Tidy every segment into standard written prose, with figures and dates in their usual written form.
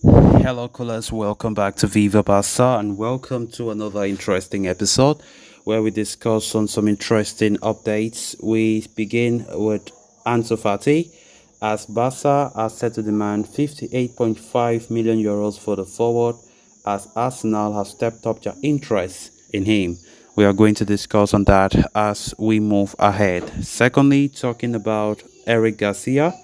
Hello, callers. Welcome back to Viva Barca and welcome to another interesting episode where we discuss on some interesting updates. We begin with Ansu Fati as Barca are set to demand 58.5 million euros for the forward as Arsenal have stepped up their interest in him. We are going to discuss on that as we move ahead. Secondly, talking about Eric Garcia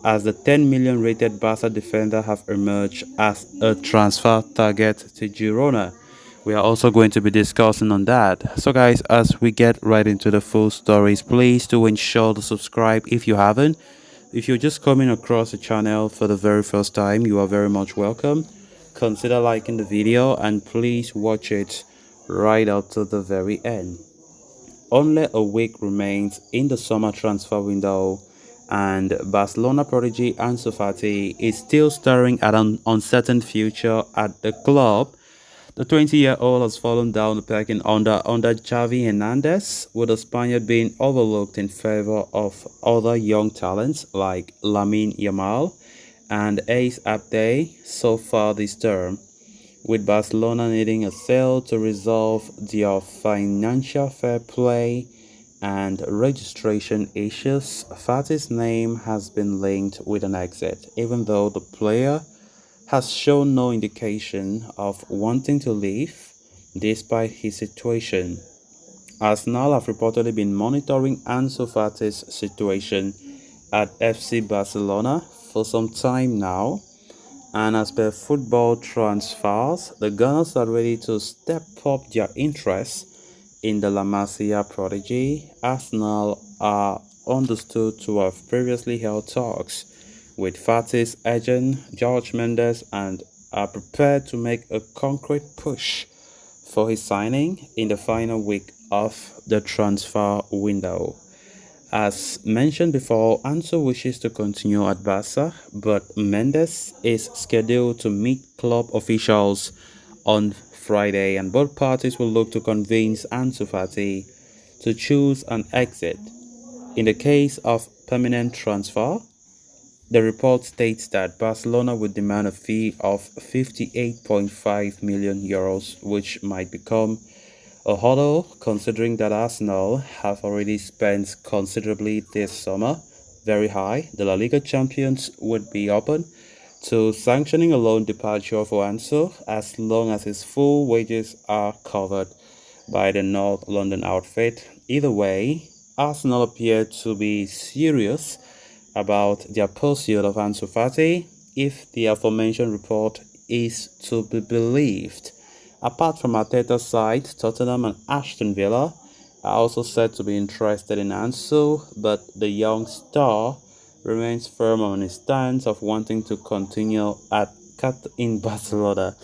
as the 10 million rated Barca defender have emerged as a transfer target to Girona. We are also going to be discussing on that. So guys, as we get right into the full stories, please do ensure to subscribe if you haven't. If you're just coming across the channel for the very first time, you are very much welcome. Consider liking the video and please watch it right up to the very end. Only a week remains in the summer transfer window, and Barcelona prodigy Ansu Fati is still staring at an uncertain future at the club. The 20-year-old has fallen down the pecking under Xavi Hernandez, with the Spaniard being overlooked in favor of other young talents like Lamine Yamal and Ace Abde so far this term. With Barcelona needing a sale to resolve their financial fair play and registration issues, Fati's name has been linked with an exit, even though the player has shown no indication of wanting to leave despite his situation. Arsenal have reportedly been monitoring Ansu Fati's situation at FC Barcelona for some time now, and as per football transfers, the Gunners are ready to step up their interest in the La Masia prodigy. Arsenal are understood to have previously held talks with Fati's agent George Mendes and are prepared to make a concrete push for his signing in the final week of the transfer window. As mentioned before, Ansu wishes to continue at Barca, but Mendes is scheduled to meet club officials on Friday, and both parties will look to convince Ansu Fati to choose an exit. In the case of permanent transfer, the report states that Barcelona would demand a fee of 58.5 million euros, which might become a hurdle considering that Arsenal have already spent considerably this summer. Very high. The La Liga champions would be open to sanctioning a loan departure for Ansu as long as his full wages are covered by the North London outfit. Either way, Arsenal appear to be serious about their pursuit of Ansu Fati if the aforementioned report is to be believed. Apart from Arteta's side, Tottenham and Aston Villa are also said to be interested in Ansu, but the young star remains firm on his stance of wanting to continue at in Barcelona.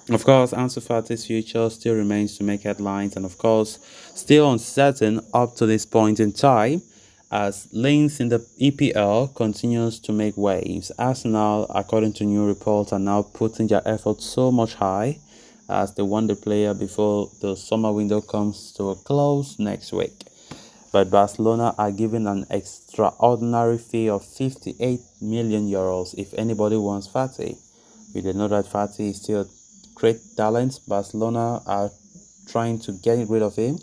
Of course, Ansu Fati's future still remains to make headlines and, of course, still uncertain up to this point in time as links in the EPL continues to make waves. Arsenal, according to new reports, are now putting their efforts so much high as they want the player before the summer window comes to a close next week. But Barcelona are giving an extraordinary fee of 58 million euros if anybody wants Fati. We did know that Fati is still a great talent. Barcelona are trying to get rid of him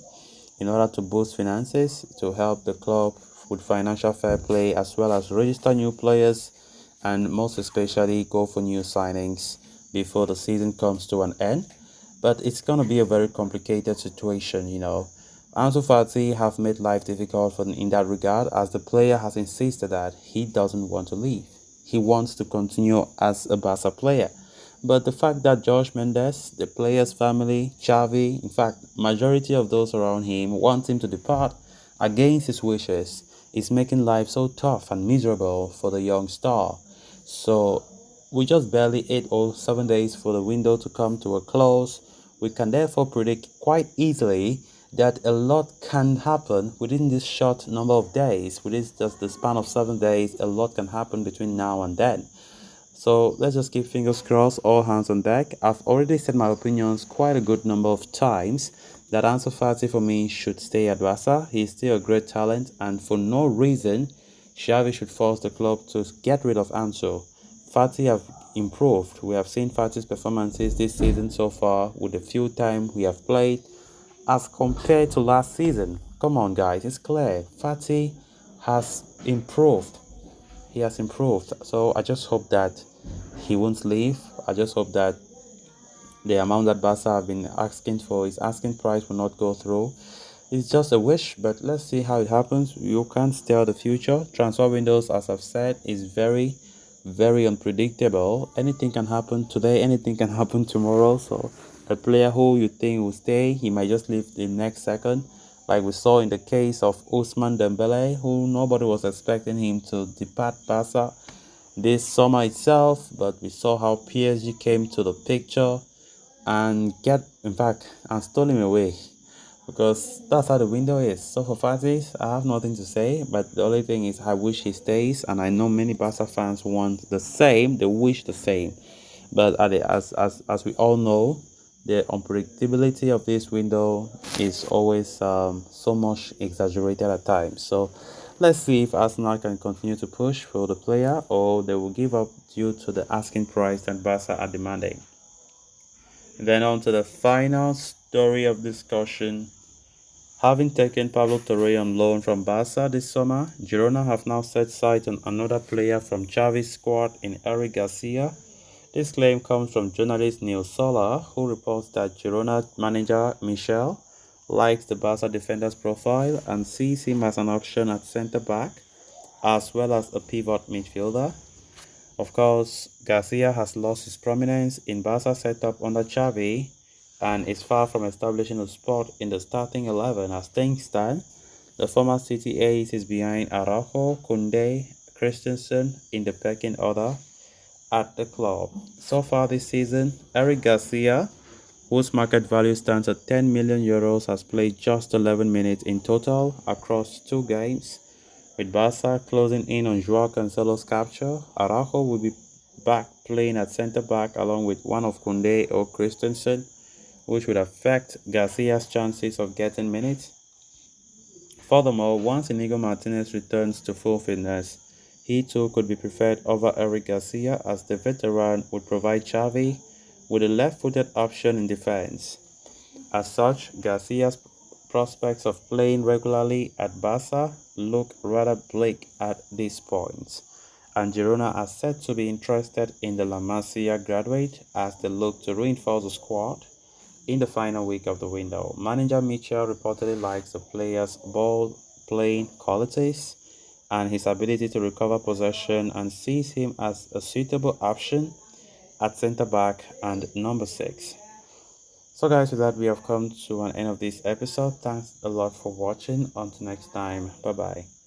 in order to boost finances, to help the club with financial fair play, as well as register new players and most especially go for new signings before the season comes to an end. But it's going to be a very complicated situation. Ansu Fati have made life difficult for in that regard, as the player has insisted that he doesn't want to leave. He wants to continue as a Barca player. But the fact that George Mendes, the player's family, Xavi, in fact, majority of those around him want him to depart against his wishes is making life so tough and miserable for the young star. So we just barely 8 or 7 days for the window to come to a close. We can therefore predict quite easily that a lot can happen within this short number of days. Within just the span of 7 days, a lot can happen between now and then. So let's just keep fingers crossed, all hands on deck. I've already said my opinions quite a good number of times that Ansu Fati for me should stay at Barca. He's still a great talent, and for no reason Xavi should force the club to get rid of Ansu. Fati have improved. We have seen Fati's performances this season so far with the few time we have played as compared to last season. Come on, guys, it's clear. Fati has improved. He has improved. So I just hope that he won't leave. I just hope that the amount that Barca have been asking for, his asking price, will not go through. It's just a wish, but let's see how it happens. You can't tell the future. Transfer windows, as I've said, is very, very unpredictable. Anything can happen today, anything can happen tomorrow. So a player who you think will stay, he might just leave the next second. Like we saw in the case of Ousmane Dembele, who nobody was expecting him to depart Barca this summer itself, but we saw how PSG came to the picture and stole him away, because that's how the window is. So for Fatis, I have nothing to say, but the only thing is I wish he stays, and I know many Barca fans want the same. They wish the same, but as we all know, the unpredictability of this window is always so much exaggerated at times. So let's see if Arsenal can continue to push for the player, or they will give up due to the asking price that Barca are demanding. Then on to the final story of discussion. Having taken Pablo Torre on loan from Barca this summer, Girona have now set sight on another player from Xavi's squad in Eric Garcia. This claim comes from journalist Neil Sola, who reports that Girona manager Michel likes the Barca defender's profile and sees him as an option at centre-back, as well as a pivot midfielder. Of course, Garcia has lost his prominence in Barca setup under Xavi and is far from establishing a spot in the starting 11 as things stand. The former City ace is behind Araujo, Koundé, Christensen in the pecking order at the club. So far this season, Eric Garcia, whose market value stands at 10 million euros, has played just 11 minutes in total across 2 games. With Barca closing in on Joao Cancelo's capture, Araujo will be back playing at centre-back along with one of Koundé or Christensen, which would affect Garcia's chances of getting minutes. Furthermore, once Inigo Martinez returns to full fitness, he too could be preferred over Eric Garcia, as the veteran would provide Xavi with a left-footed option in defense. As such, Garcia's prospects of playing regularly at Barca look rather bleak at this point, and Girona are said to be interested in the La Masia graduate as they look to reinforce the squad in the final week of the window. Manager Michel reportedly likes the player's ball-playing qualities and his ability to recover possession, and sees him as a suitable option at centre-back and number 6. So guys, with that, we have come to an end of this episode. Thanks a lot for watching. Until next time, bye bye.